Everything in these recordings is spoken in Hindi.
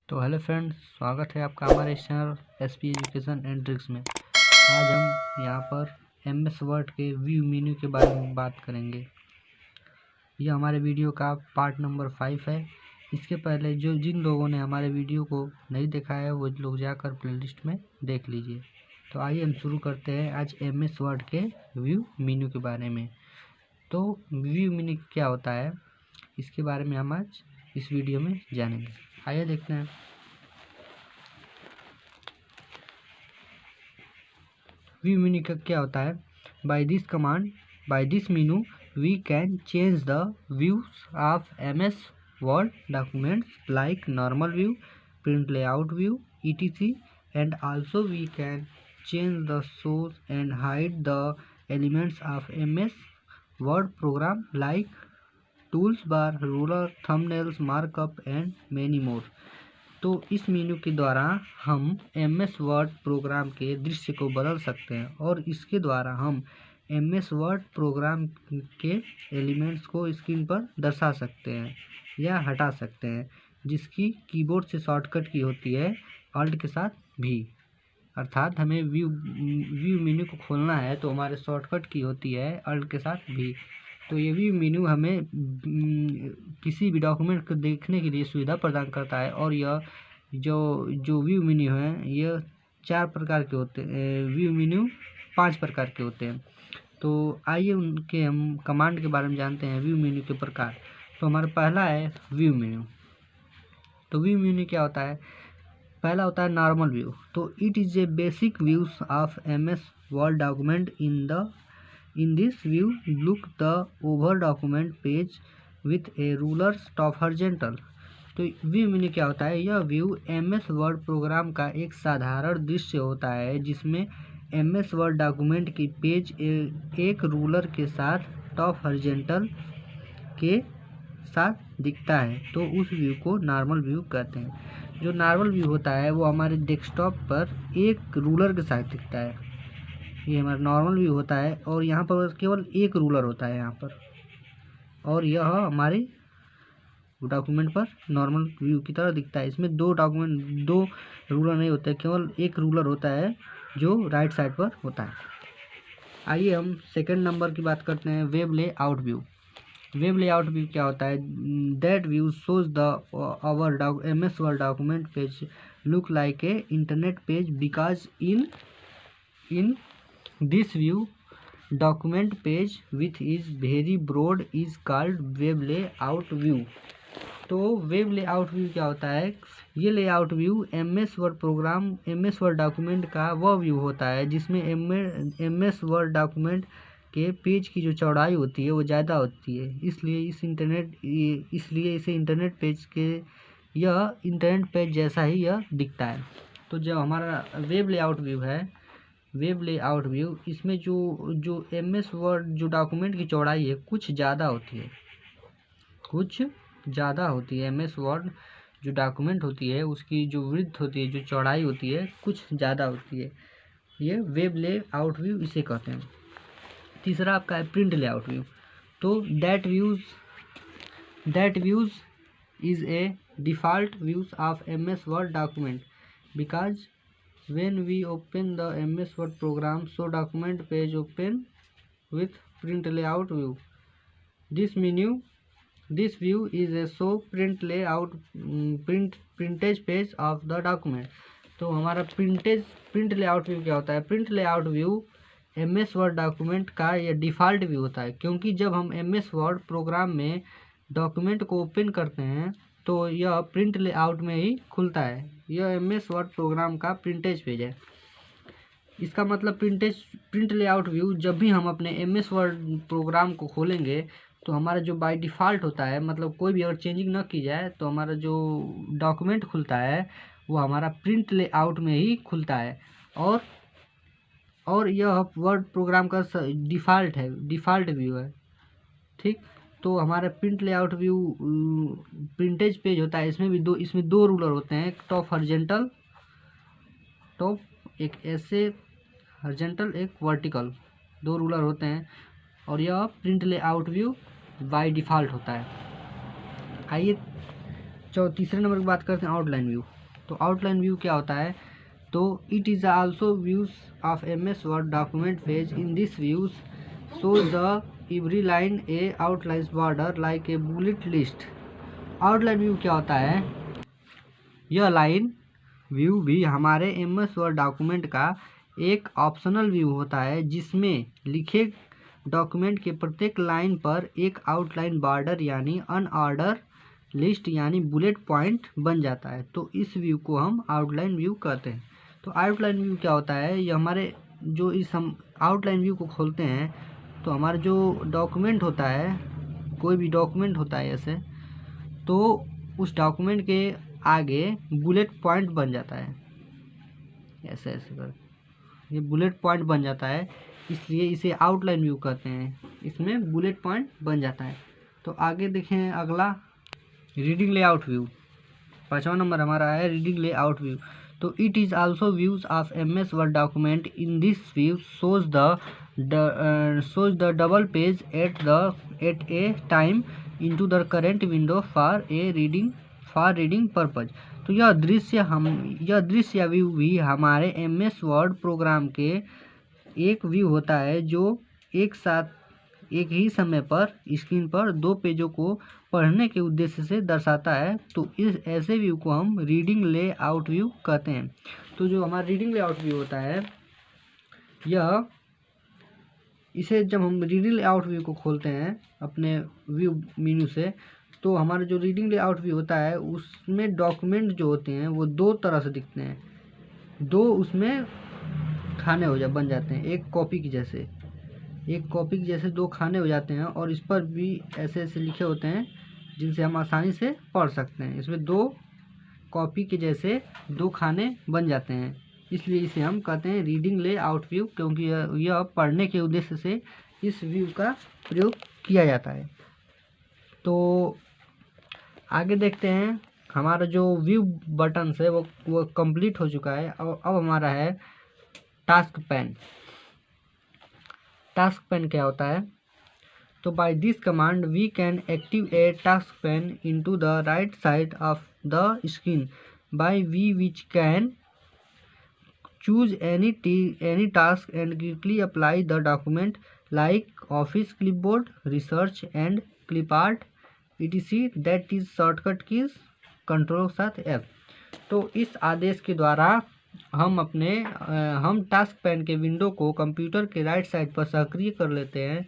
तो हेलो फ्रेंड्स, स्वागत है आपका हमारे इस channel SP education and tricks में। आज हम यहाँ पर एमएस वर्ड के व्यू मेन्यू के बारे में बात करेंगे। यह हमारे वीडियो का पार्ट नंबर 5 है। इसके पहले जिन लोगों ने हमारे वीडियो को नहीं देखा है वो लोग जाकर प्लेलिस्ट में देख लीजिए। तो आइए हम शुरू करते हैं आज एमएस वर्ड के व्यू मेन्यू के बारे में। तो व्यू मेन्यू क्या होता है, इसके बारे में हम आज इस वीडियो में जानेंगे। आइए देखते हैं। व्यू मेन्यू का क्या होता है? By this menu we can change the views of MS Word documents like normal view, print layout view, etc. and also we can change the source and hide the elements of MS Word program like tools bar, ruler, thumbnails, markup and many more. तो इस मेन्यू के द्वारा हम एमएस वर्ड प्रोग्राम के दृश्य को बदल सकते हैं और इसके द्वारा हम एमएस वर्ड प्रोग्राम के एलिमेंट्स को स्क्रीन पर दर्शा सकते हैं या हटा सकते हैं, जिसकी कीबोर्ड से शॉर्टकट की होती है अल्ट के साथ भी। अर्थात हमें व्यू मेन्यू को खोलना है तो हमारे शॉर्टकट की होती है अल्ट के साथ भी। तो ये व्यू मेन्यू हमें किसी भी डॉक्यूमेंट को देखने के लिए सुविधा प्रदान करता है। और यह जो व्यू मेन्यू है यह 4 प्रकार के होते हैं, व्यू मेन्यू 5 प्रकार के होते हैं। तो आइए उनके हम कमांड के बारे में जानते हैं, व्यू मेन्यू के प्रकार। तो हमारा पहला है व्यू मेन्यू। तो व्यू मेन्यू क्या होता है? पहला होता है नॉर्मल व्यू। तो it is a basic views of MS Word document in this view look the over document page with A ruler top horizontal. तो व्यू मेन्यू क्या होता है? यह व्यू एमएस वर्ड प्रोग्राम का एक साधारण दृश्य होता है जिसमें एमएस वर्ड डॉक्यूमेंट की पेज एक रूलर के साथ टॉप हॉरिजॉन्टल के साथ दिखता है। तो उस व्यू को नॉर्मल व्यू कहते हैं। जो नॉर्मल व्यू होता है वो हमारे डेस्कटॉप पर एक रूलर के साथ दिखता है। ये हमारा नॉर्मल व्यू होता है और यहाँ पर केवल एक रूलर होता है यहाँ पर, और यह हमारे डॉक्यूमेंट पर नॉर्मल व्यू की तरह दिखता है। इसमें दो रूलर नहीं होते, केवल एक रूलर होता है जो राइट साइड पर होता है। आइए हम सेकंड नंबर की बात करते हैं, web layout view. Web layout view क्या होता है? That view shows the our MS Word document page look like a internet page because in this view document page with is very broad is called web layout view. तो वेब लेआउट व्यू क्या होता है? ये layout view MS Word document का वह व्यू होता है जिसमें एमएस वर्ड डॉक्यूमेंट के पेज की जो चौड़ाई होती है वो ज़्यादा होती है, इसलिए इसे इंटरनेट पेज जैसा ही यह दिखता है। तो जो हमारा वेब लेआउट व्यू इसमें जो एमएस वर्ड जो डॉक्यूमेंट की चौड़ाई है कुछ ज़्यादा होती है। एमएस वर्ड जो डॉक्यूमेंट होती है उसकी जो विड्थ होती है, जो चौड़ाई होती है कुछ ज़्यादा होती है। ये वेब लेआउट व्यू इसे कहते हैं। तीसरा आपका है प्रिंट लेआउट व्यू। तो that views is a default views of MS Word document because when we open the MS Word program, so document page open with print layout view. This view is a show printage page of the document. तो हमारा प्रिंट लेआउट व्यू क्या होता है? Print layout view MS Word document का यह डिफ़ॉल्ट व्यू होता है, क्योंकि जब हम MS Word प्रोग्राम में डॉक्यूमेंट को ओपन करते हैं तो यह प्रिंट लेआउट में ही खुलता है। यह एमएस वर्ड प्रोग्राम का प्रिंटेज पेज है। इसका मतलब प्रिंट लेआउट व्यू जब भी हम अपने एमएस वर्ड प्रोग्राम को खोलेंगे तो हमारा जो बाय डिफ़ॉल्ट होता है, मतलब कोई भी अगर चेंजिंग न की जाए तो हमारा जो डॉक्यूमेंट खुलता है वो हमारा प्रिंट लेआउट में ही खुलता है। और यह वर्ड प्रोग्राम का डिफ़ॉल्ट व्यू है। ठीक, तो हमारा प्रिंट लेआउट व्यू प्रिंटेज पेज होता है। इसमें दो रूलर होते हैं, एक टॉप हॉरिजॉन्टल, एक ऐसे हॉरिजॉन्टल, एक वर्टिकल, दो रूलर होते हैं और यह print layout view by default होता है। आइए तीसरे नंबर की बात करते हैं आउटलाइन व्यू। तो आउटलाइन व्यू क्या होता है, तो it is also views of MS Word document page. In this views shows the every line a outlines border like a bullet list। Outline view क्या होता है, यह लाइन व्यू भी हमारे MS वर्ड डॉक्यूमेंट का एक ऑप्शनल व्यू होता है जिसमें लिखे डॉक्यूमेंट के प्रत्येक लाइन पर एक आउटलाइन बॉर्डर यानी अनऑर्डर लिस्ट यानी बुलेट पॉइंट बन जाता है। तो इस व्यू को हम आउटलाइन व्यू कहते हैं। तो आउटलाइन व्यू क्या होता है, ये हमारे जो इस हम आउटलाइन व्यू को खोलते हैं तो हमारा जो डॉक्यूमेंट होता है, कोई भी डॉक्यूमेंट होता है ऐसे, तो उस डॉक्यूमेंट के आगे बुलेट पॉइंट बन जाता है, ऐसे ऐसे कर ये बुलेट पॉइंट बन जाता है, इसलिए इसे आउटलाइन व्यू कहते हैं। इसमें बुलेट पॉइंट बन जाता है। तो आगे देखें अगला रीडिंग लेआउट व्यू। 5वां नंबर हमारा है रीडिंग लेआउट व्यू। तो it is also views of MS Word document. In this view shows the double page at a time into the current window for reading purpose। तो यह दृश्य या व्यू भी हमारे MS वर्ड प्रोग्राम के एक व्यू होता है जो एक साथ एक ही समय पर स्क्रीन पर दो पेजों को पढ़ने के उद्देश्य से दर्शाता है। तो इस ऐसे व्यू को हम रीडिंग लेआउट व्यू कहते हैं। तो जो हमारा रीडिंग लेआउट व्यू होता है, इसे जब हम रीडिंग लेआउट व्यू को खोलते हैं अपने व्यू मेन्यू से, तो हमारा जो रीडिंग लेआउट व्यू होता है उसमें डॉक्यूमेंट जो होते हैं वो दो तरह से दिखते हैं, दो उसमें खाने बन जाते हैं, एक कॉपी के जैसे दो खाने हो जाते हैं और इस पर भी ऐसे ऐसे लिखे होते हैं जिनसे हम आसानी से पढ़ सकते हैं। इसमें दो कॉपी के जैसे दो खाने बन जाते हैं, इसलिए इसे हम कहते हैं रीडिंग लेआउट व्यू, क्योंकि यह पढ़ने के उद्देश्य से इस व्यू का प्रयोग किया जाता है। तो आगे देखते हैं, हमारा जो व्यू बटन है वो कंप्लीट हो चुका है। और अब हमारा है टास्क पैन। टास्क पैन क्या होता है, तो by this command we can activate task pane into the right side of the screen by we which can choose any task and quickly apply the document like office clipboard, research and clipart etc। that is shortcut keys Ctrl+F। तो इस आदेश के द्वारा हम टास्क पैन के विंडो को कंप्यूटर के राइट साइड पर सक्रिय कर लेते हैं,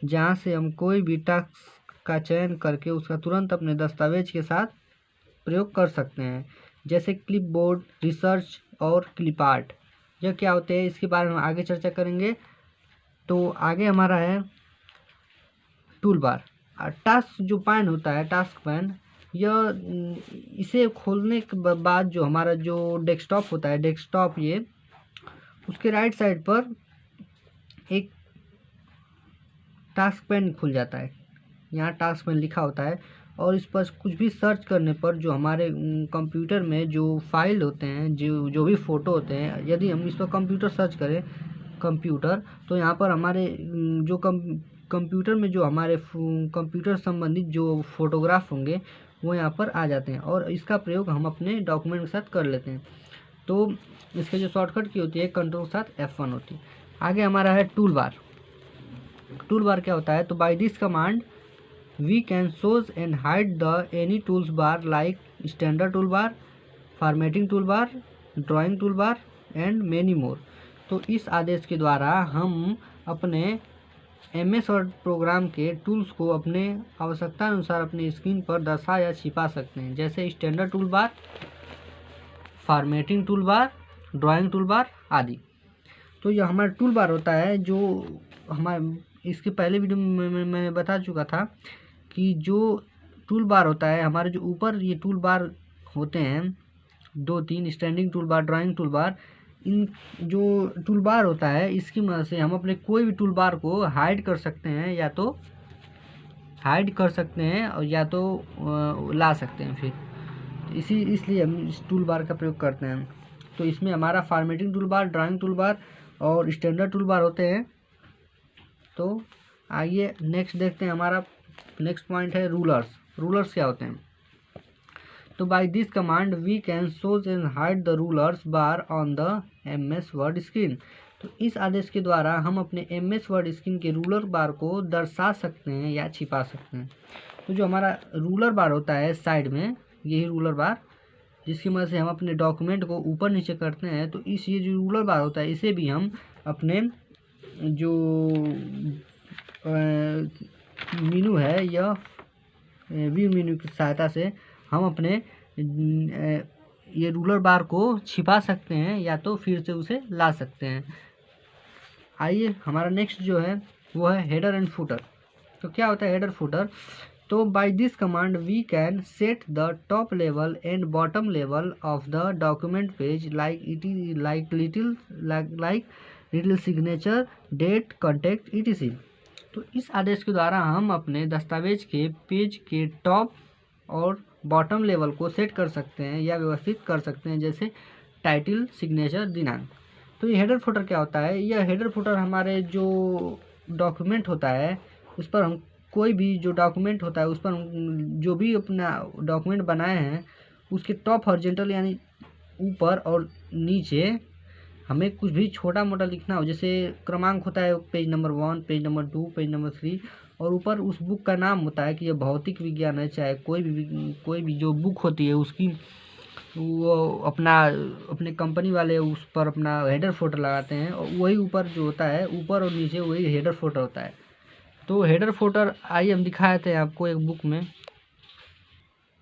जहां से हम कोई भी टास्क का चयन करके उसका तुरंत अपने दस्तावेज के साथ प्रयोग कर सकते हैं, जैसे क्लिपबोर्ड, रिसर्च और क्लिपार्ट। यह क्या होते हैं इसके बारे में आगे चर्चा करेंगे। तो आगे हमारा है टूल बार। टास्क जो पैन होता है, टास्क पैन, यह इसे खोलने के बाद जो हमारा जो डेस्कटॉप होता है, डेस्कटॉप ये उसके राइट साइड पर एक टास्क पैन खुल जाता है। यहाँ टास्क पैन लिखा होता है और इस पर कुछ भी सर्च करने पर जो हमारे कंप्यूटर में जो फाइल होते हैं, जो भी फ़ोटो होते हैं, यदि हम इस पर कंप्यूटर सर्च करें कंप्यूटर, तो यहाँ पर हमारे जो कंप्यूटर में जो हमारे कंप्यूटर संबंधित जो फोटोग्राफ होंगे वो यहाँ पर आ जाते हैं और इसका प्रयोग हम अपने डॉक्यूमेंट के साथ कर लेते हैं। तो इसके जो शॉर्टकट की होती है Ctrl+F1 होती है। आगे हमारा है टूल बार। टूल बार क्या होता है, तो by this command we can choose and hide the any tools bar like standard toolbar, formatting toolbar, drawing toolbar and many more। तो इस आदेश के द्वारा हम अपने MS वर्ड प्रोग्राम के टूल्स को अपने आवश्यकता अनुसार अपने स्क्रीन पर दर्शा या छिपा सकते हैं, जैसे standard toolbar, formatting toolbar, drawing toolbar आदि। तो यह हमारा टूलबार होता है, जो हमारे इसके पहले वीडियो में मैंने बता चुका था कि जो टूल बार होता है, हमारे जो ऊपर ये टूल बार होते हैं 2-3 standing toolbar, drawing toolbar, इन जो टूल बार होता है इसकी मदद से हम अपने कोई भी टूल बार को हाइड कर सकते हैं, या तो हाइड कर सकते हैं और या तो ला सकते हैं। फिर इसलिए हम इस टूल बार का प्रयोग करते हैं। तो इसमें हमारा formatting tool bar, drawing tool bar और स्टैंडर्ड टूल बार होते हैं। तो आइए नेक्स्ट देखते हैं। हमारा नेक्स्ट पॉइंट है रूलर्स। रूलर्स क्या होते हैं, तो by this command we can shows and hide the rulers bar on the MS Word screen. तो इस आदेश के द्वारा हम अपने MS वर्ड स्क्रीन के रूलर बार को दर्शा सकते हैं या छिपा सकते हैं। तो जो हमारा रूलर बार होता है साइड में, यही रूलर बार जिसकी मदद से हम अपने डॉक्यूमेंट को ऊपर नीचे करते हैं, तो ये जो रूलर बार होता है इसे भी हम अपने जो मेनू है या व्यू मेनू की सहायता से हम अपने ये रूलर बार को छिपा सकते हैं या तो फिर से उसे ला सकते हैं। आइए हमारा नेक्स्ट जो है वो है हेडर एंड फुटर। तो क्या होता है हेडर फुटर? तो by this command we can set the top level and bottom level of the document page like little signature, date, contact etc। तो इस आदेश के द्वारा हम अपने दस्तावेज के पेज के टॉप और बॉटम लेवल को सेट कर सकते हैं या व्यवस्थित कर सकते हैं, जैसे टाइटल, सिग्नेचर, दिनांक। तो ये हेडर फुटर क्या होता है? यह हेडर फुटर हमारे जो डॉक्यूमेंट होता है उस पर हम कोई भी जो डॉक्यूमेंट होता है उस पर हम जो भी अपना डॉक्यूमेंट बनाए हैं उसके टॉप हॉरिजॉन्टल यानी ऊपर और नीचे हमें कुछ भी छोटा मोटा लिखना हो, जैसे क्रमांक होता है page number 1, page number 2, page number 3, और ऊपर उस बुक का नाम होता है कि यह भौतिक विज्ञान है, चाहे कोई भी जो बुक होती है उसकी वो अपने कंपनी वाले उस पर अपना हेडर फोल्डर लगाते हैं और वही ऊपर जो होता है ऊपर और नीचे वही हेडर फोल्डर होता है। तो हेडर फोल्डर आइए हम दिखाए थे आपको एक बुक में,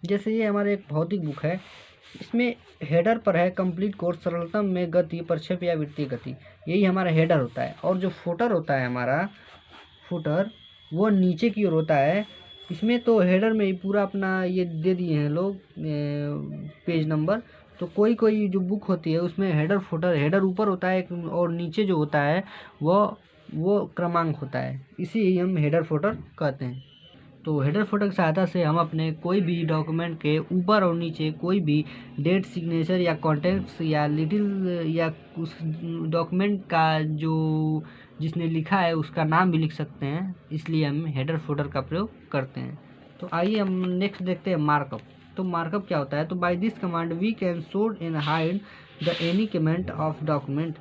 जैसे ये हमारे एक भौतिक बुक है, इसमें हेडर पर है कंप्लीट कोर्स सरलतम में गति, प्रक्षेप या वृत्तीय गति, यही हमारा हेडर होता है। और जो फुटर होता है हमारा फुटर वो नीचे की ओर होता है। इसमें तो हेडर में ही पूरा अपना ये दे दिए हैं लोग पेज नंबर, तो कोई जो बुक होती है उसमें हेडर फुटर, हेडर ऊपर होता है और नीचे जो होता है वो क्रमांक होता है, इसी ही हम हेडर फुटर कहते हैं। तो हेडर फुटर की सहायता से हम अपने कोई भी डॉक्यूमेंट के ऊपर और नीचे कोई भी डेट, सिग्नेचर या कॉन्टेक्ट्स या या उस डॉक्यूमेंट का जो जिसने लिखा है उसका नाम भी लिख सकते हैं, इसलिए हम हेडर फुटर का प्रयोग करते हैं। तो आइए हम नेक्स्ट देखते हैं मार्कअप। तो मार्कअप क्या होता है? तो by this command we can show and hide the any comment of document.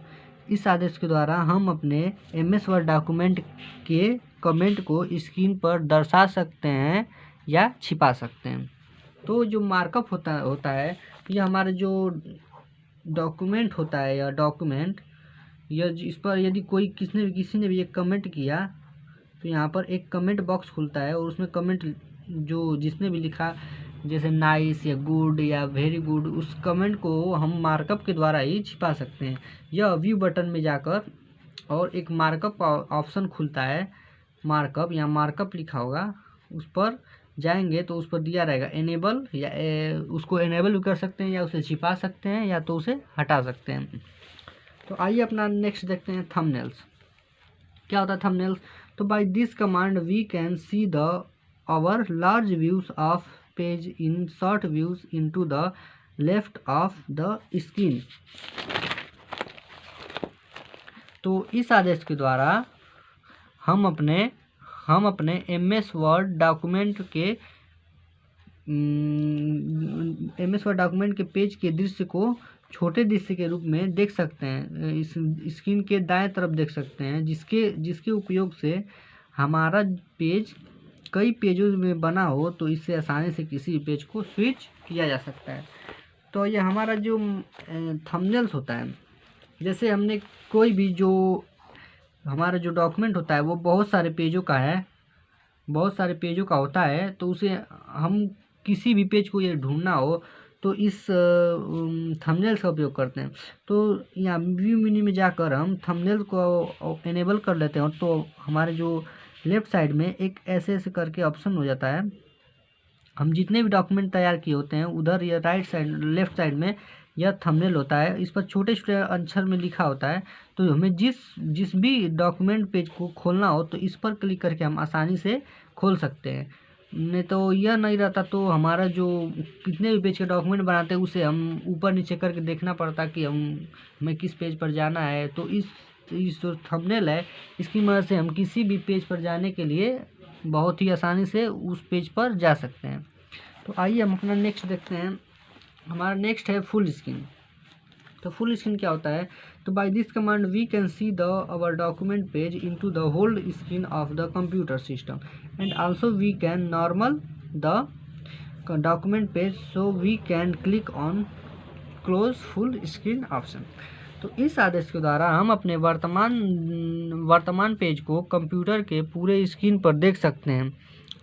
इस आदेश के द्वारा हम अपने MS वर्ड डॉक्यूमेंट के कमेंट को स्क्रीन पर दर्शा सकते हैं या छिपा सकते हैं। तो जो मार्कअप होता है ये हमारे जो डॉक्यूमेंट होता है या डॉक्यूमेंट इस पर यदि किसी ने भी एक कमेंट किया तो यहाँ पर एक कमेंट बॉक्स खुलता है और उसमें कमेंट जो जिसने भी लिखा, जैसे नाइस या गुड या वेरी गुड, उस कमेंट को हम मार्कअप के द्वारा ही छिपा सकते हैं। यह व्यू बटन में जाकर और एक मार्कअप ऑप्शन खुलता है, मार्कअप या मार्कअप लिखा होगा, उस पर जाएंगे तो उस पर दिया रहेगा एनेबल, या उसको एनेबल भी कर सकते हैं या उसे छिपा सकते हैं या तो उसे हटा सकते हैं। तो आइए अपना नेक्स्ट देखते हैं थंबनेल्स। क्या होता है थंबनेल्स? तो by this command we can see the our large views of page in short views into the left of the screen. तो इस आदेश के द्वारा हम अपने MS वर्ड डॉक्यूमेंट के पेज के दृश्य को छोटे दृश्य के रूप में देख सकते हैं, इस स्क्रीन के दाएं तरफ देख सकते हैं, जिसके उपयोग से हमारा पेज कई पेजों में बना हो तो इससे आसानी से किसी भी पेज को स्विच किया जा सकता है। तो ये हमारा जो थंबनेल्स होता है, जैसे हमने कोई भी जो हमारा जो डॉक्यूमेंट होता है वो बहुत सारे पेजों का होता है, तो उसे हम किसी भी पेज को ये ढूंढना हो तो इस थंबनेल्स का उपयोग करते हैं। तो यहाँ व्यू मेन्यू में जाकर हम थंबनेल को एनेबल कर लेते हैं, तो हमारे जो लेफ्ट साइड में एक ऐसे करके ऑप्शन हो जाता है। हम जितने भी डॉक्यूमेंट तैयार किए होते हैं उधर या लेफ्ट साइड में यह थंबनेल होता है, इस पर छोटे छोटे अक्षर में लिखा होता है। तो हमें जिस भी डॉक्यूमेंट पेज को खोलना हो तो इस पर क्लिक करके हम आसानी से खोल सकते हैं। नहीं तो यह नहीं रहता तो हमारा जो कितने भी पेज के डॉक्यूमेंट बनाते हैं उसे हम ऊपर नीचे करके देखना पड़ता कि हमें किस पेज पर जाना है। तो इस जो थंबनेल है इसकी मदद से हम किसी भी पेज पर जाने के लिए बहुत ही आसानी से उस पेज पर जा सकते हैं। तो आइए हम अपना नेक्स्ट देखते हैं। हमारा नेक्स्ट है फुल स्क्रीन। तो फुल स्क्रीन क्या होता है? तो by this command we can see the our document page into the whole screen of the computer system and also we can normal the document page, so we can click on close full screen option. तो इस आदेश के द्वारा हम अपने वर्तमान पेज को कंप्यूटर के पूरे स्क्रीन पर देख सकते हैं।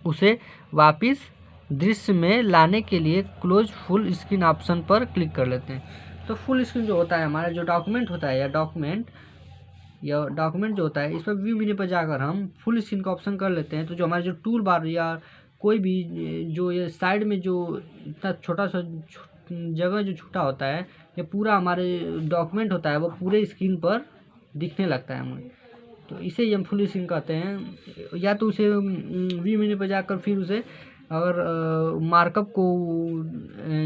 उसे वापस दृश्य में लाने के लिए क्लोज फुल स्क्रीन ऑप्शन पर क्लिक कर लेते हैं। तो फुल स्क्रीन जो होता है, हमारा जो डॉक्यूमेंट होता है या डॉक्यूमेंट जो होता है, इस पर व्यू मेन्यू पर जाकर हम फुल स्क्रीन का ऑप्शन कर लेते हैं। तो जो हमारा जो टूल बार या कोई भी जो ये साइड में जो इतना छोटा सा जगह जो छूटा होता है, ये पूरा हमारे डॉक्यूमेंट होता है, वो पूरे स्क्रीन पर दिखने लगता है हमें। तो इसे ही हम फुल स्क्रीन कहते हैं। या तो उसे व्यू मेन्यू पर जाकर फिर उसे अगर मार्कअप को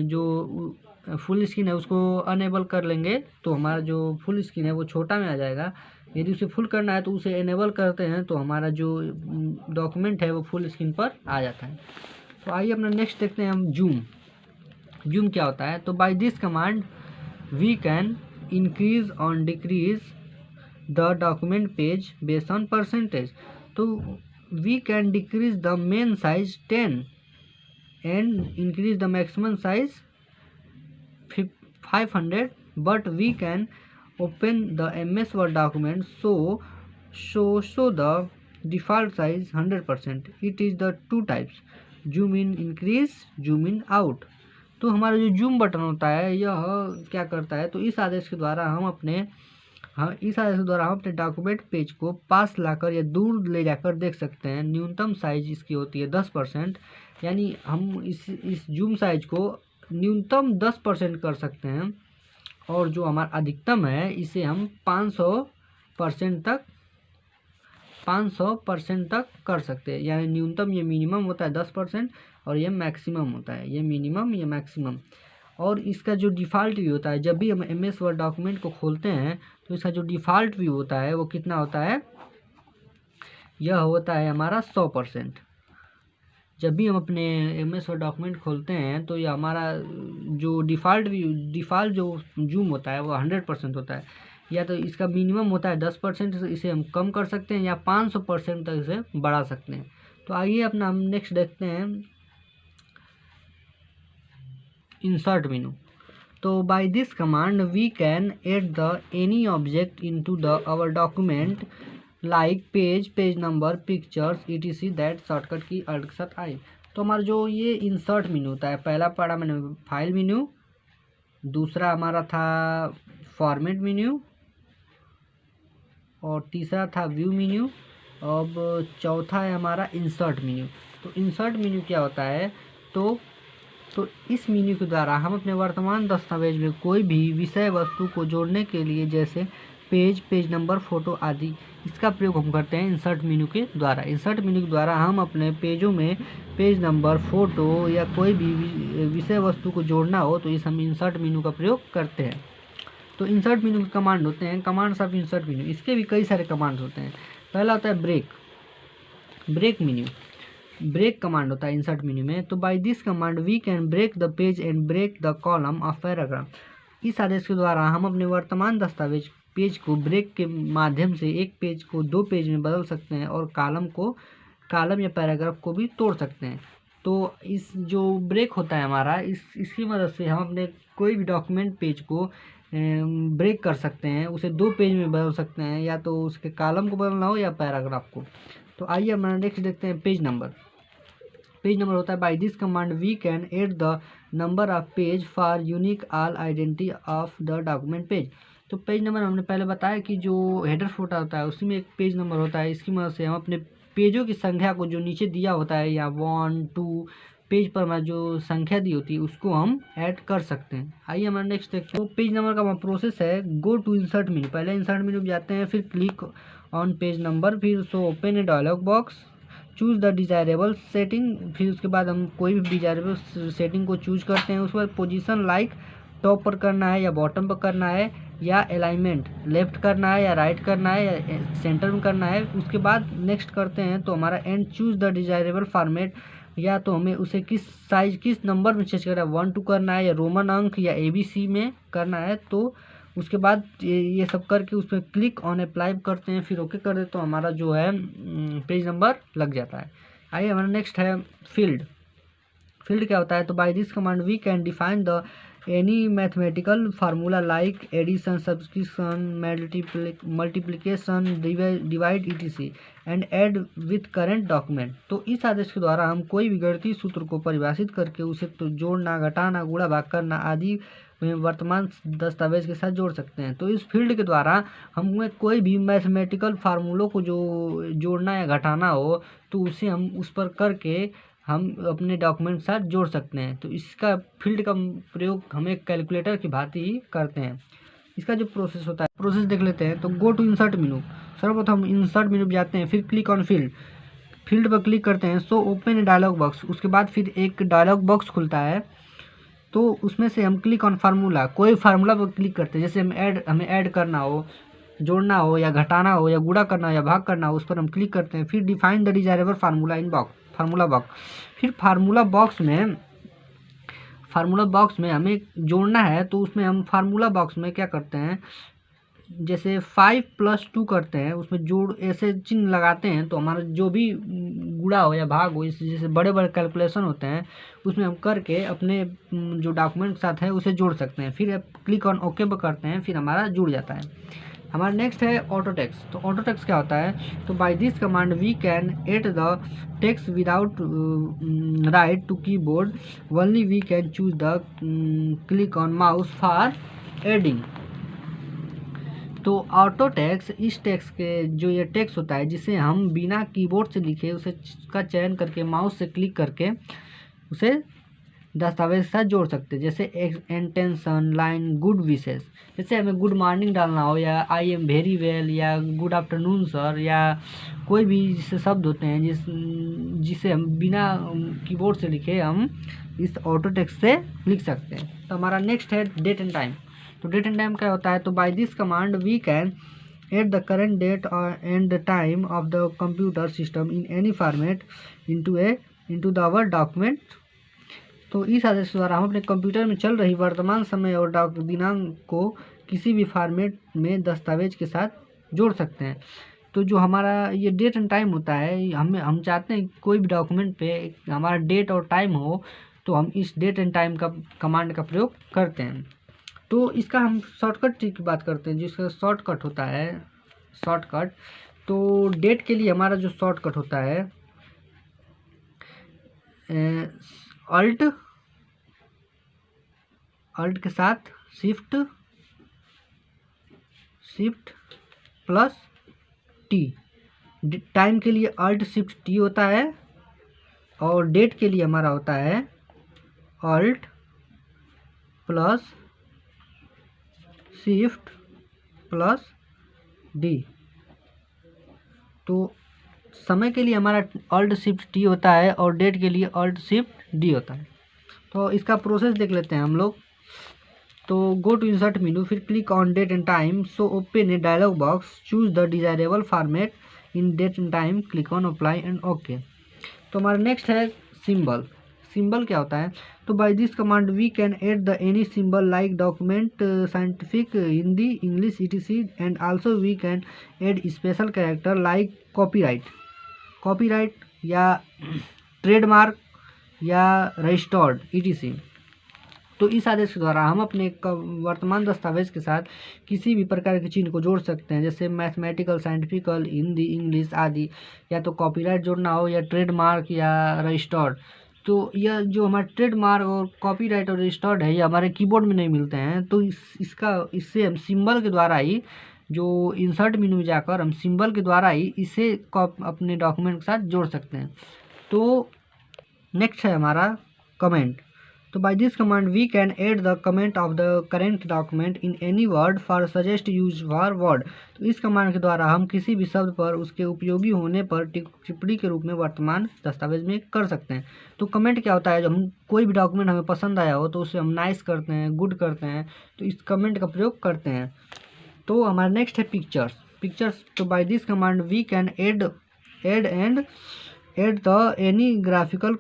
जो फुल स्क्रीन है उसको अनेबल कर लेंगे तो हमारा जो फुल स्क्रीन है वो छोटा में आ जाएगा। यदि उसे फुल करना है तो उसे एनेबल करते हैं तो हमारा जो डॉक्यूमेंट है वो फुल स्क्रीन पर आ जाता है। तो आइए अपना नेक्स्ट देखते हैं हम जूम क्या होता है? तो by this command we can increase और decrease the document page based on percentage. तो we can decrease the min size 10 and increase the maximum size 500, but we can open the MS Word document so the default size 100%. It is the two types, zoom in increase, zoom in out। तो हमारा जो जूम बटन होता है यह क्या करता है? तो इस आदेश के द्वारा हम अपने डॉक्यूमेंट पेज को पास लाकर या दूर ले जाकर देख सकते हैं। न्यूनतम साइज इसकी होती है 10%, यानी हम इस जूम साइज को न्यूनतम 10% कर सकते हैं और जो हमारा अधिकतम है इसे हम 500% तक कर सकते हैं। यानी न्यूनतम ये मिनिमम होता है 10% और ये मैक्सिमम होता है, ये मिनिमम ये मैक्सिमम। और इसका जो डिफ़ॉल्ट व्यू होता है, जब भी हम MS वर्ड डॉक्यूमेंट को खोलते हैं तो इसका जो डिफ़ॉल्ट व्यू होता है वो कितना होता है? यह होता है हमारा 100%। जब भी हम अपने MS वर्ड डॉक्यूमेंट खोलते हैं तो ये हमारा जो डिफ़ॉल्ट जो जूम होता है वो 100% होता है। या तो इसका मिनिमम होता है 10%, इसे हम कम कर सकते हैं या 500% तक इसे बढ़ा सकते हैं। तो आइए अपना हम नेक्स्ट देखते हैं इंसर्ट मेनू। तो by this command we can add the any object into the our document like page number, pictures etc that shortcut की अलग के साथ आई। तो हमारा जो ये इंसर्ट मेनू होता है, पहला पढ़ा मैंने फाइल मेन्यू, दूसरा हमारा था फॉर्मेट मेन्यू और तीसरा था व्यू मेन्यू, अब चौथा है हमारा इंसर्ट मेन्यू। तो इंसर्ट मेन्यू क्या होता है? तो इस मेन्यू के द्वारा हम अपने वर्तमान दस्तावेज में कोई भी विषय वस्तु को जोड़ने के लिए, जैसे पेज नंबर, फोटो आदि, इसका प्रयोग हम करते हैं इंसर्ट मेन्यू के द्वारा। इंसर्ट मेन्यू के द्वारा हम अपने पेजों में पेज नंबर, फोटो या कोई भी विषय वस्तु को जोड़ना हो तो हम इंसर्ट मेन्यू का प्रयोग करते हैं। तो इंसर्ट मेन्यू के कमांड होते हैं, कमांड्स ऑफ इंसर्ट मेन्यू। इसके भी कई सारे कमांड्स होते हैं। पहला होता है ब्रेक मेन्यू। ब्रेक कमांड होता है इंसर्ट मेन्यू में। तो by this command we can break the page and break the column of paragraph. इस आदेश के द्वारा हम अपने वर्तमान दस्तावेज पेज को ब्रेक के माध्यम से एक पेज को 2 पेज में बदल सकते हैं और कॉलम या पैराग्राफ को भी तोड़ सकते हैं। तो इस जो ब्रेक होता है हमारा, इसकी मदद से हम अपने कोई भी डॉक्यूमेंट पेज को ब्रेक कर सकते हैं, उसे 2 पेज में बदल सकते हैं, या तो उसके कॉलम को बदलना हो या पैराग्राफ को। तो आइए हम नेक्स्ट देखते हैं पेज नंबर होता है by this command we can add the number of page for unique all identity of the document page. तो पेज नंबर हमने पहले बताया कि जो हेडर फोटो होता है उसी में एक पेज नंबर होता है। इसकी मदद से हम अपने पेजों की संख्या को जो नीचे दिया होता है या 1 2 पेज पर हमारी जो संख्या दी होती है उसको हम ऐड कर सकते हैं। आइए हमारा नेक्स्ट देखते हैं। तो पेज नंबर का प्रोसेस है, गो टू इंसर्ट मेन्यू। पहले इंसर्ट मेन्यू में जाते हैं, फिर क्लिक ऑन पेज नंबर, फिर so open a dialog box, choose the desirable setting. फिर उसके बाद हम कोई भी डिजायरेबल सेटिंग को चूज करते हैं। उसके बाद पोजीशन लाइक टॉप पर करना है या बॉटम पर करना है, या अलाइनमेंट लेफ्ट करना है या राइट करना है या सेंटर में करना है। उसके बाद नेक्स्ट करते हैं तो हमारा and choose the desirable format या तो हमें उसे किस साइज किस नंबर में चेंज करना है, 1 2 करना है या रोमन अंक या ABC में करना है। तो उसके बाद ये सब करके उस पर क्लिक ऑन अप्लाई करते हैं, फिर ओके कर देते तो हमारा जो है पेज नंबर लग जाता है। आइए हमारा नेक्स्ट है फील्ड। फील्ड क्या होता है, तो by this command we can define the any mathematical formula like addition, subtraction, multiplication, divide etc and add with current document. तो इस आदेश के द्वारा हम कोई भी गणितीय सूत्र को परिभाषित करके उसे तो जोड़ना, घटाना, गुणा भाग करना आदि में वर्तमान दस्तावेज के साथ जोड़ सकते हैं। तो इस फील्ड के द्वारा हमें कोई भी मैथमेटिकल फार्मूलों को जो जोड़ना या घटाना हो तो उसे हम उस पर करके हम अपने डॉक्यूमेंट के साथ जोड़ सकते हैं। तो इसका फील्ड का प्रयोग हम एक कैलकुलेटर की भांति ही करते हैं। इसका जो प्रोसेस होता है, प्रोसेस देख लेते हैं। तो गो टू इंसर्ट मेनू, सर्वप्रथम इंसर्ट मेनू जाते हैं, फिर क्लिक ऑन फील्ड, फील्ड पर क्लिक करते हैं। सो ओपन ए डायलॉग बॉक्स, उसके बाद फिर एक डायलॉग बॉक्स खुलता है। तो उसमें से हम क्लिक ऑन फार्मूला, कोई फार्मूला पर क्लिक करते हैं, जैसे हमें ऐड करना हो, जोड़ना हो या घटाना हो या गुणा करना हो या भाग करना हो, उस पर हम क्लिक करते हैं। फिर define the desirable formula in box, formula box, फिर फार्मूला बॉक्स में हमें जोड़ना है। तो उसमें हम फार्मूला बॉक्स में क्या करते हैं, जैसे 5 + 2 करते हैं, उसमें जोड़ ऐसे चिन्ह लगाते हैं। तो हमारा जो भी गुणा हो या भाग हो, इस जैसे बड़े बड़े कैलकुलेशन होते हैं उसमें हम करके अपने जो डॉक्यूमेंट के साथ है उसे जोड़ सकते हैं। फिर क्लिक ऑन ओके पर करते हैं, फिर हमारा जुड़ जाता है। हमारा नेक्स्ट है ऑटो टेक्स्ट। तो ऑटो टेक्स्ट क्या होता है, तो by this command we can add the text without write to keyboard, only we can choose the click on mouse for adding. तो ऑटो टेक्स्ट इस टेक्स्ट के जो ये टेक्स्ट होता है जिसे हम बिना कीबोर्ड से लिखे उसे का चयन करके माउस से क्लिक करके उसे दस्तावेज के साथ जोड़ सकते हैं। जैसे इंटेंशन, लाइन, गुड विशेस, जैसे हमें गुड मॉर्निंग डालना हो या आई एम वेरी वेल या गुड आफ्टरनून सर या कोई भी जिससे शब्द होते हैं जिसे हम बिना कीबोर्ड से लिखे हम इस ऑटो टेक्स्ट से लिख सकते हैं। तो हमारा नेक्स्ट है डेट एंड टाइम। तो डेट एंड टाइम क्या होता है, तो by this command we can add the current date and the time of the computer system in any format into the our document. तो इस आदेश द्वारा हम अपने कंप्यूटर में चल रही वर्तमान समय और दिनांक को किसी भी फॉर्मेट में दस्तावेज के साथ जोड़ सकते हैं। तो जो हमारा ये डेट एंड टाइम होता है, हम चाहते हैं कोई भी डॉक्यूमेंट पे हमारा डेट और टाइम हो तो हम इस डेट एंड टाइम का कमांड का प्रयोग करते हैं। तो इसका हम शॉर्टकट की बात करते हैं, जिसका शॉर्टकट होता है शॉर्टकट। तो डेट के लिए हमारा जो शॉर्टकट होता है अल्ट के साथ शिफ्ट +T। टाइम के लिए अल्ट शिफ्ट T होता है और डेट के लिए हमारा होता है अल्ट +शिफ्ट +D। तो समय के लिए हमारा अल्ट शिफ्ट T होता है और डेट के लिए अल्ट शिफ्ट D होता है। तो इसका प्रोसेस देख लेते हैं हम लोग। तो गो टू इंसर्ट मेनू, फिर click on date and time. So open a dialog box, choose the desirable format in date and time, click on apply and okay. तो हमारा नेक्स्ट है सिंबल। सिंबल क्या होता है, तो by this command we can add the any symbol like document, scientific, Hindi, English etc and also we can add special character like copyright या ट्रेडमार्क या रजिस्टर्ड etc। तो इस आदेश के द्वारा हम अपने वर्तमान दस्तावेज के साथ किसी भी प्रकार के चिन्ह को जोड़ सकते हैं, जैसे मैथमेटिकल, साइंटिफिकल, हिंदी, इंग्लिश आदि, या तो कॉपीराइट जोड़ना हो या ट्रेडमार्क या रजिस्टर्ड। तो यह जो हमारा ट्रेडमार्क और कॉपीराइट और रजिस्टर्ड है ये हमारे कीबोर्ड में नहीं मिलते हैं। तो इससे हम सिंबल के द्वारा ही, जो इंसर्ट मेनू में जाकर हम सिंबल के द्वारा ही इसे अपने डॉक्यूमेंट के साथ जोड़ सकते हैं। तो नेक्स्ट है हमारा कमेंट। तो by this command we can add the comment of the current document in any word for suggest use for word. तो इस कमांड के द्वारा हम किसी भी शब्द पर उसके उपयोगी होने पर टिप्पणी के रूप में वर्तमान दस्तावेज में कर सकते हैं। तो कमेंट क्या होता है, जब हम कोई भी डॉक्यूमेंट हमें पसंद आया हो तो उसे हम नाइस करते हैं, गुड करते हैं, तो इस कमेंट का प्रयोग करते हैं। तो हमारा नेक्स्ट है पिक्चर्स। तो by this command we can add the any graphical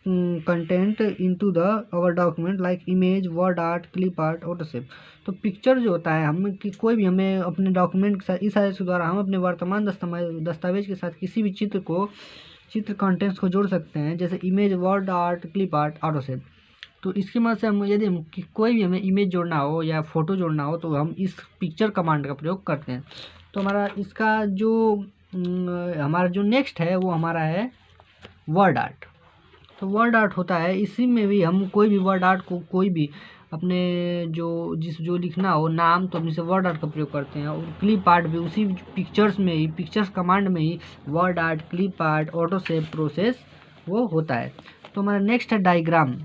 content into the our document like image, word art, clip art, autoshape. तो पिक्चर जो होता है हम कि कोई भी हमें अपने डॉक्यूमेंट के साथ इस आदेश के द्वारा हम अपने वर्तमान दस्तावेज के साथ किसी भी चित्र कंटेंट्स को जोड़ सकते हैं, जैसे image, word art, clip art, autoshape. तो इसकी मदद से हम यदि कोई भी हमें इमेज जोड़ना हो या फोटो जोड़ना हो तो हम इस पिक्चर कमांड का प्रयोग करते हैं। तो हमारा इसका जो हमारा जो नेक्स्ट है वो हमारा है वर्ड आर्ट। तो वर्ड आर्ट होता है, इसी में भी हम कोई भी वर्ड आर्ट को कोई भी अपने जो लिखना हो नाम, तो हम इसे वर्ड आर्ट का प्रयोग करते हैं। और क्लिप आर्ट भी उसी पिक्चर्स कमांड में ही word art, clip art, autoshape process वो होता है। तो हमारा नेक्स्ट है डायग्राम।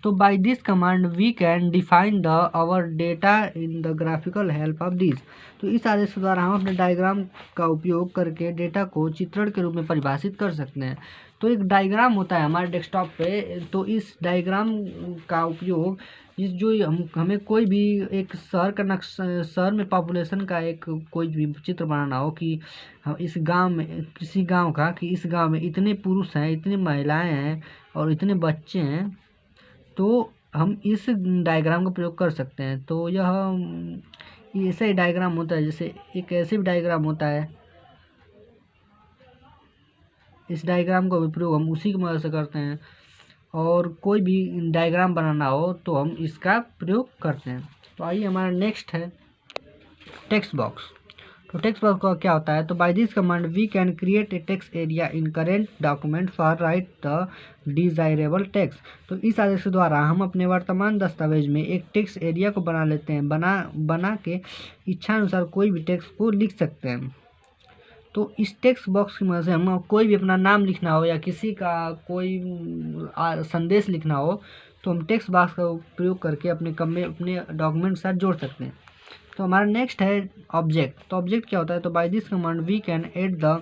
तो by this command we can define the our data in the graphical help of this. तो इस आदेश के द्वारा हम अपने डायग्राम का उपयोग करके डेटा को चित्रण के रूप में परिभाषित कर सकते हैं। तो एक डायग्राम होता है हमारे डेस्कटॉप पे, तो इस डायग्राम का उपयोग हमें कोई भी एक शहर में पॉपुलेशन का एक कोई भी चित्र बनाना हो कि हम इस गांव में किसी गांव का कि इस गांव में इतने पुरुष हैं, इतनी महिलाएं हैं और इतने बच्चे हैं, तो हम इस डायग्राम का प्रयोग कर सकते हैं। तो यह ऐसा ही डायग्राम होता है, जैसे एक ऐसे भी डायग्राम होता है, इस डायग्राम का प्रयोग हम उसी की मदद से करते हैं। और कोई भी डायग्राम बनाना हो तो हम इसका प्रयोग करते हैं। तो आइए हमारा नेक्स्ट है टेक्स्ट बॉक्स। तो टेक्स्ट बॉक्स का क्या होता है? तो by this command we can create a text area in current document for write the desirable text. तो इस आदेश के द्वारा हम अपने वर्तमान दस्तावेज में एक टेक्स्ट एरिया को बना लेते हैं, बना के इच्छानुसार कोई भी टेक्स्ट को लिख सकते हैं। तो इस टेक्स्ट बॉक्स की मदद से हम कोई भी अपना नाम लिखना हो या किसी का कोई संदेश लिखना हो तो हम टेक्स्ट बॉक्स का प्रयोग करके अपने डॉक्यूमेंट के साथ जोड़ सकते हैं। तो हमारा नेक्स्ट है ऑब्जेक्ट। तो ऑब्जेक्ट क्या होता है? तो by this command we can add the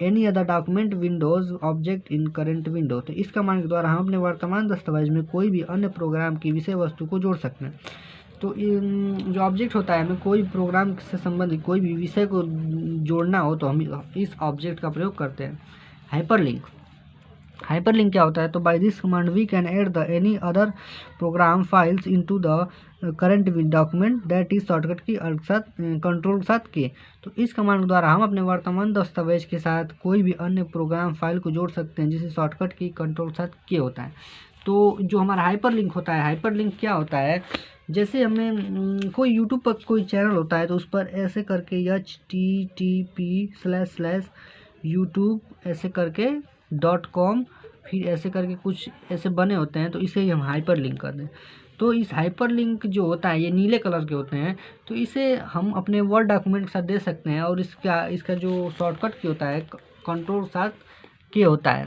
any other document windows object in current window. तो इस कमांड के द्वारा हम अपने वर्तमान दस्तावेज में कोई भी अन्य प्रोग्राम की विषय वस्तु को जोड़ सकते हैं। तो जो ऑब्जेक्ट होता है, हमें कोई प्रोग्राम से संबंधित कोई भी विषय को जोड़ना हो तो हम इस ऑब्जेक्ट का प्रयोग करते हैं। हाइपरलिंक। हाइपरलिंक क्या होता है? तो by this command we can add the any other program files into the current document that is shortcut की कंट्रोल के साथ के। तो इस कमांड के द्वारा हम अपने वर्तमान दस्तावेज के साथ कोई भी अन्य प्रोग्राम फाइल को जोड़ सकते हैं जिसे शॉर्टकट की कंट्रोल के साथ के होता है। तो जो हमारा हाइपरलिंक होता है, हाइपरलिंक क्या होता है? जैसे हमें कोई यूट्यूब पर कोई चैनल होता है तो उस पर ऐसे करके http://youtube ऐसे करके .com फिर ऐसे करके कुछ ऐसे बने होते हैं, तो इसे ही हम हाइपर लिंक करते हैं। तो इस हाइपर लिंक जो होता है ये नीले कलर के होते हैं, तो इसे हम अपने वर्ड डॉक्यूमेंट के साथ दे सकते हैं। और इसका जो शॉर्टकट की होता है कंट्रोल साथ के होता है।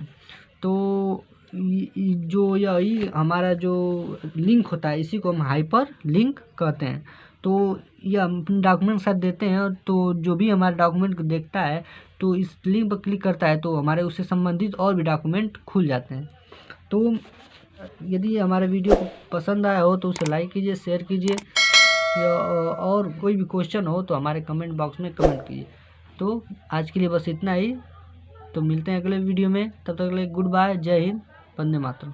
तो जो यही हमारा जो लिंक होता है इसी को हम हाइपर लिंक कहते हैं। तो यह हम अपने डॉक्यूमेंट के साथ देते हैं, तो जो भी हमारे डॉक्यूमेंट को देखता है तो इस लिंक पर क्लिक करता है तो हमारे उससे संबंधित और भी डॉक्यूमेंट खुल जाते हैं। तो यदि हमारा वीडियो पसंद आया हो तो उसे लाइक कीजिए, शेयर कीजिए, और कोई भी क्वेश्चन हो तो हमारे कमेंट बॉक्स में कमेंट कीजिए। तो आज के लिए बस इतना ही। तो मिलते हैं अगले वीडियो में, तब तक के लिए गुड बाय, जय हिंद, वंदे मातरम।